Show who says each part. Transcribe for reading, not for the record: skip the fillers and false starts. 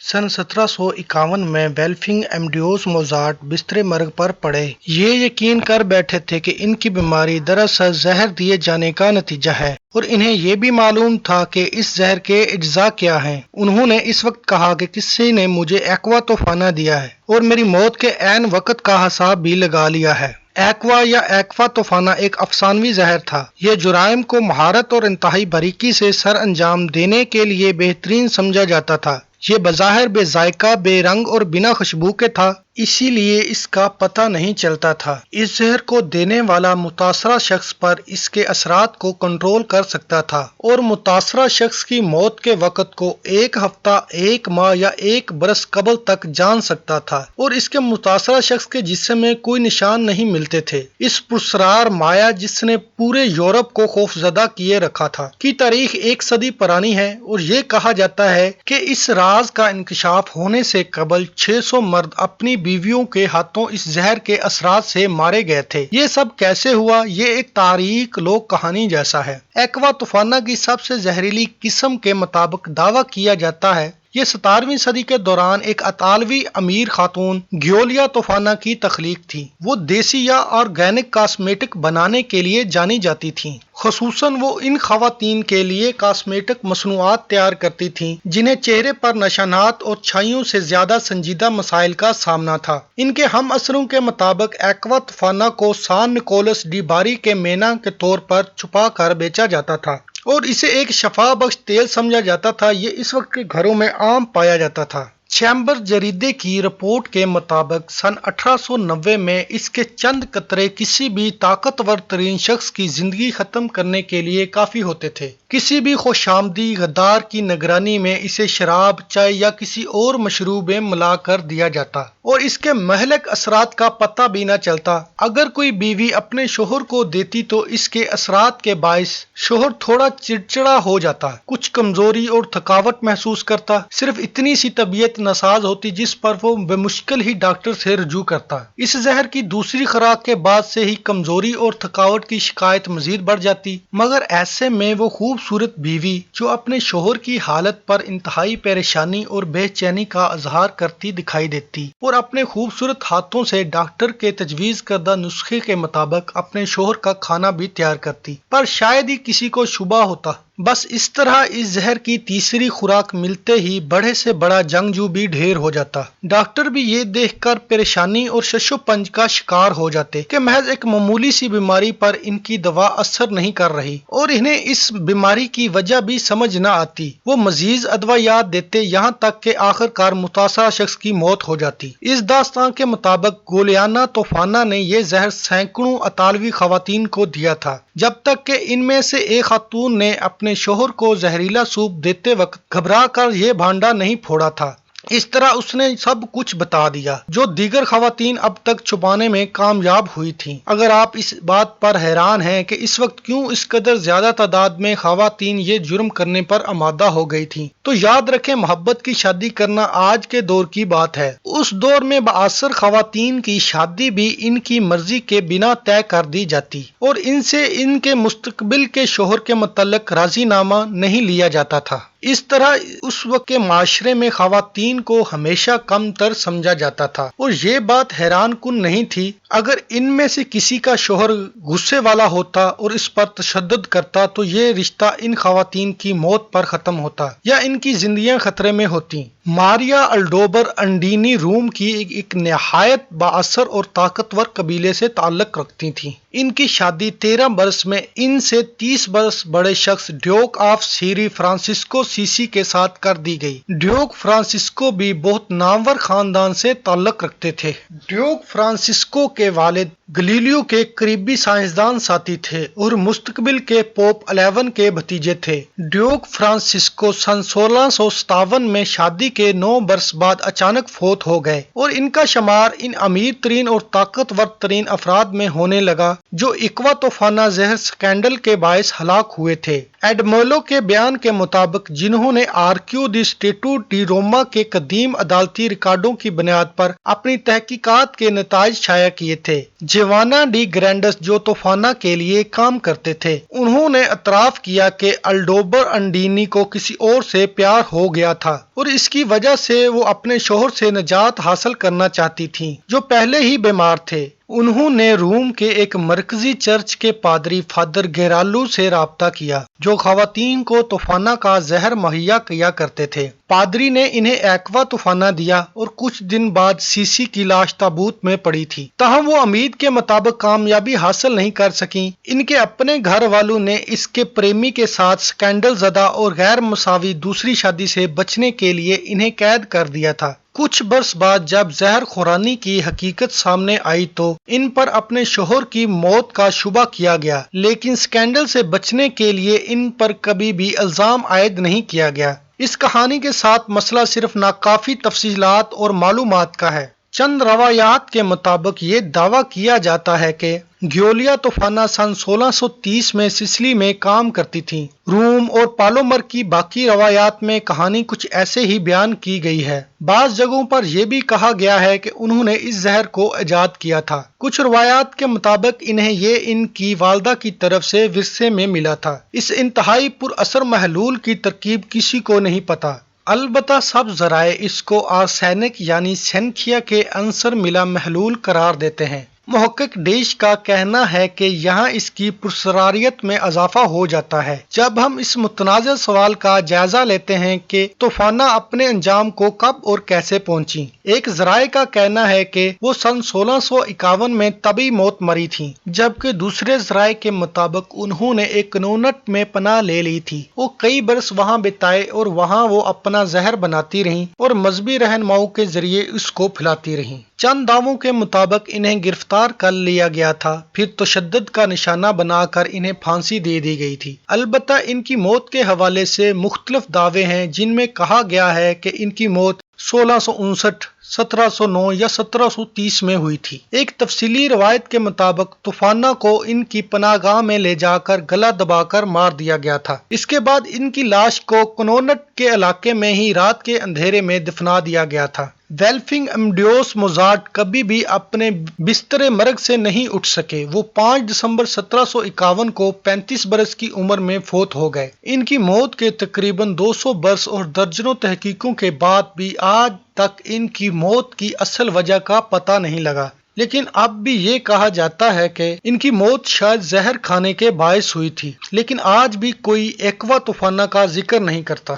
Speaker 1: سن 1751 میں وولفنگ ایمڈیوس موزارٹ بستر مرگ پر پڑے۔ یہ یقین کر بیٹھے تھے کہ ان کی بیماری دراصل زہر دیے جانے کا نتیجہ ہے، اور انہیں یہ بھی معلوم تھا کہ اس زہر کے اجزاء کیا ہیں۔ انہوں نے اس وقت کہا کہ کسی نے مجھے ایکوا توفانہ دیا ہے اور میری موت کے عین وقت کا حساب بھی لگا لیا ہے۔ ایکوا یا ایکوا توفانہ ایک افسانوی زہر تھا۔ یہ جرائم کو مہارت اور انتہائی باریکی سے سر انجام دینے کے لیے بہترین سمجھا جاتا تھا۔ یہ بظاہر بے ذائقہ، بے رنگ اور بنا خوشبو کے تھا، اسی لیے اس کا پتہ نہیں چلتا تھا۔ اس زہر کو دینے والا متاثرہ شخص پر اس کے اثرات کو کنٹرول کر سکتا تھا اور متاثرہ شخص کی موت کے وقت کو ایک ہفتہ، ایک ماہ یا ایک برس قبل تک جان سکتا تھا، اور اس کے متاثرہ شخص کے جسم میں کوئی نشان نہیں ملتے تھے۔ اس پراسرار مایا جس نے پورے یورپ کو خوفزدہ کیے رکھا تھا کی تاریخ 1 صدی پرانی ہے، اور یہ کہا جاتا ہے کہ اس راز کا انکشاف ہونے سے قبل 600 مرد اپنی بیویوں کے ہاتھوں اس زہر کے اثرات سے مارے گئے تھے۔ یہ سب کیسے ہوا؟ یہ ایک تاریک لوک کہانی جیسا ہے۔ ایکوا طوفانہ کی سب سے زہریلی قسم کے مطابق دعویٰ کیا جاتا ہے یہ 17ویں صدی کے دوران ایک اطالوی امیر خاتون گیولیا توفانہ کی تخلیق تھی۔ وہ دیسی یا آرگینک کاسمیٹک بنانے کے لیے جانی جاتی تھیں۔ خصوصاً وہ ان خواتین کے لیے کاسمیٹک مصنوعات تیار کرتی تھیں جنہیں چہرے پر نشانات اور چھائیوں سے زیادہ سنجیدہ مسائل کا سامنا تھا۔ ان کے ہم عصروں کے مطابق ایکوا طوفانہ کو سان نکولس ڈی باری کے مینا کے طور پر چھپا کر بیچا جاتا تھا اور اسے ایک شفا بخش تیل سمجھا جاتا تھا۔ یہ اس وقت کے گھروں میں عام پایا جاتا تھا۔ چیمبر جریدے کی رپورٹ کے مطابق سن 1890 میں اس کے چند قطرے کسی بھی طاقتور ترین شخص کی زندگی ختم کرنے کے لیے کافی ہوتے تھے۔ کسی بھی خوش آمدی غدار کی نگرانی میں اسے شراب، چائے یا کسی اور مشروب میں ملا کر دیا جاتا اور اس کے مہلک اثرات کا پتہ بھی نہ چلتا۔ اگر کوئی بیوی اپنے شوہر کو دیتی تو اس کے اثرات کے باعث شوہر تھوڑا چڑچڑا ہو جاتا، کچھ کمزوری اور تھکاوٹ محسوس کرتا، صرف اتنی سی طبیعت ناساز ہوتی جس پر وہ بمشکل ہی ڈاکٹر سے رجوع کرتا۔ اس زہر کی دوسری خوراک کے بعد سے ہی کمزوری اور تھکاوٹ کی شکایت مزید بڑھ جاتی، مگر ایسے میں وہ خوبصورت بیوی جو اپنے شوہر کی حالت پر انتہائی پریشانی اور بے چینی کا اظہار کرتی دکھائی دیتی اور اپنے خوبصورت ہاتھوں سے ڈاکٹر کے تجویز کردہ نسخے کے مطابق اپنے شوہر کا کھانا بھی تیار کرتی، پر شاید ہی کسی کو شبہ ہوتا۔ بس اس طرح اس زہر کی تیسری خوراک ملتے ہی بڑے سے بڑا جنگجو بھی ڈھیر ہو جاتا۔ ڈاکٹر بھی یہ دیکھ کر پریشانی اور شش و پنج کا شکار ہو جاتے کہ محض ایک معمولی سی بیماری پر ان کی دوا اثر نہیں کر رہی، اور انہیں اس بیماری کی وجہ بھی سمجھ نہ آتی۔ وہ مزید ادویات دیتے یہاں تک کہ آخر کار متاثرہ شخص کی موت ہو جاتی۔ اس داستان کے مطابق گولیانا توفانہ نے یہ زہر سینکڑوں اطالوی خواتین کو دیا تھا، جب تک کہ ان میں سے ایک خاتون نے اپنے شوہر کو زہریلا سوپ دیتے وقت گھبرا کر یہ بھانڈا نہیں پھوڑا تھا۔ اس طرح اس نے سب کچھ بتا دیا جو دیگر خواتین اب تک چھپانے میں کامیاب ہوئی تھیں۔ اگر آپ اس بات پر حیران ہیں کہ اس وقت کیوں اس قدر زیادہ تعداد میں خواتین یہ جرم کرنے پر آمادہ ہو گئی تھیں، تو یاد رکھیں محبت کی شادی کرنا آج کے دور کی بات ہے۔ اس دور میں بااثر خواتین کی شادی بھی ان کی مرضی کے بنا طے کر دی جاتی اور ان سے ان کے مستقبل کے شوہر کے متعلق راضی نامہ نہیں لیا جاتا تھا۔ اس طرح اس وقت کے معاشرے میں خواتین کو ہمیشہ کم تر سمجھا جاتا تھا، اور یہ بات حیران کن نہیں تھی اگر ان میں سے کسی کا شوہر غصے والا ہوتا اور اس پر تشدد کرتا تو یہ رشتہ ان خواتین کی موت پر ختم ہوتا یا ان کی زندگیاں خطرے میں ہوتی۔ ماریا الڈوبر انڈینی روم کی ایک نہایت بااثر اور طاقتور قبیلے سے تعلق رکھتی تھیں۔ ان کی شادی 13 برس میں ان سے 30 برس بڑے شخص ڈیوک آف سیری فرانسسکو سیسی کے ساتھ کر دی گئی۔ ڈیوک فرانسسکو بھی بہت نامور خاندان سے تعلق رکھتے تھے۔ ڈیوک فرانسسکو کے والد گلیلیو کے قریبی سائنسدان ساتھی تھے اور مستقبل کے پوپ 11 کے بھتیجے تھے۔ ڈیوک فرانسسکو سن 1657 میں شادی کے 9 برس بعد اچانک فوت ہو گئے اور ان کا شمار ان امیر ترین اور طاقتور ترین افراد میں ہونے لگا جو ایکوا طوفانہ زہر سکینڈل کے باعث ہلاک ہوئے تھے۔ ایڈمولو کے بیان کے مطابق جنہوں نے آرکیو دی اسٹیٹو ڈی روما کے قدیم عدالتی ریکارڈوں کی بنیاد پر اپنی تحقیقات کے نتائج شائع کیے تھے، جیوانا ڈی گرینڈس جو طوفانہ کے لیے کام کرتے تھے، انہوں نے اعتراف کیا کہ الڈوبر انڈینی کو کسی اور سے پیار ہو گیا تھا اور اس کی وجہ سے وہ اپنے شوہر سے نجات حاصل کرنا چاہتی تھیں جو پہلے ہی بیمار تھے۔ انہوں نے روم کے ایک مرکزی چرچ کے پادری فادر گیرالو سے رابطہ کیا جو خواتین کو توفانہ کا زہر مہیا کیا کرتے تھے۔ پادری نے انہیں ایکوا توفانہ دیا اور کچھ دن بعد سیسی کی لاش تابوت میں پڑی تھی، تاہم وہ امید کے مطابق کامیابی حاصل نہیں کر سکیں۔ ان کے اپنے گھر والوں نے اس کے پریمی کے ساتھ سکینڈل زدہ اور غیر مساوی دوسری شادی سے بچنے کے لیے انہیں قید کر دیا تھا۔ کچھ برس بعد جب زہر خورانی کی حقیقت سامنے آئی تو ان پر اپنے شوہر کی موت کا شبہ کیا گیا، لیکن سکینڈل سے بچنے کے لیے ان پر کبھی بھی الزام عائد نہیں کیا گیا۔ اس کہانی کے ساتھ مسئلہ صرف ناکافی تفصیلات اور معلومات کا ہے۔ چند روایات کے مطابق یہ دعویٰ کیا جاتا ہے کہ گیولیا توفانہ سن 1630 میں سسلی میں کام کرتی تھیں۔ روم اور پالومر کی باقی روایات میں کہانی کچھ ایسے ہی بیان کی گئی ہے۔ بعض جگہوں پر یہ بھی کہا گیا ہے کہ انہوں نے اس زہر کو ایجاد کیا تھا۔ کچھ روایات کے مطابق انہیں یہ ان کی والدہ کی طرف سے ورثے میں ملا تھا۔ اس انتہائی پر اثر محلول کی ترکیب کسی کو نہیں پتا۔ البتہ سب ذرائع اس کو آرسینک یعنی سینکھیا کے عنصر ملا محلول قرار دیتے ہیں۔ محقق ڈیش کا کہنا ہے کہ یہاں اس کی پراسراریت میں اضافہ ہو جاتا ہے جب ہم اس متنازع سوال کا جائزہ لیتے ہیں کہ طوفانہ اپنے انجام کو کب اور کیسے پہنچی۔ ایک ذرائع کا کہنا ہے کہ وہ سن 1651 میں طبی موت مری تھیں، جبکہ دوسرے ذرائع کے مطابق انہوں نے ایک کنونٹ میں پناہ لے لی تھی۔ وہ کئی برس وہاں بتائے اور وہاں وہ اپنا زہر بناتی رہیں اور مذہبی رہنماؤں کے ذریعے اس کو پھیلاتی رہیں۔ چند دعووں کے مطابق انہیں گرفتار کر لیا گیا تھا، پھر تشدد کا نشانہ بنا کر انہیں پھانسی دے دی گئی تھی۔ البتہ ان کی موت کے حوالے سے مختلف دعوے ہیں، جن میں کہا گیا ہے کہ ان کی موت 1659، 1709 یا 1730 میں ہوئی تھی۔ ایک تفصیلی روایت کے مطابق طوفانہ کو ان کی پناہ گاہ میں لے جا کر گلا دبا کر مار دیا گیا تھا۔ اس کے بعد ان کی لاش کو کنونٹ کے علاقے میں ہی رات کے اندھیرے میں دفنا دیا گیا تھا۔ ویلفنگ امیڈیوس موزارٹ کبھی بھی اپنے بستر مرگ سے نہیں اٹھ سکے۔ وہ 5 دسمبر 1751 کو 35 برس کی عمر میں فوت ہو گئے۔ ان کی موت کے تقریباً 200 برس اور درجنوں تحقیقوں کے بعد بھی آج تک ان کی موت کی اصل وجہ کا پتہ نہیں لگا، لیکن اب بھی یہ کہا جاتا ہے کہ ان کی موت شاید زہر کھانے کے باعث ہوئی تھی، لیکن آج بھی کوئی ایکوا طوفانہ کا ذکر نہیں کرتا۔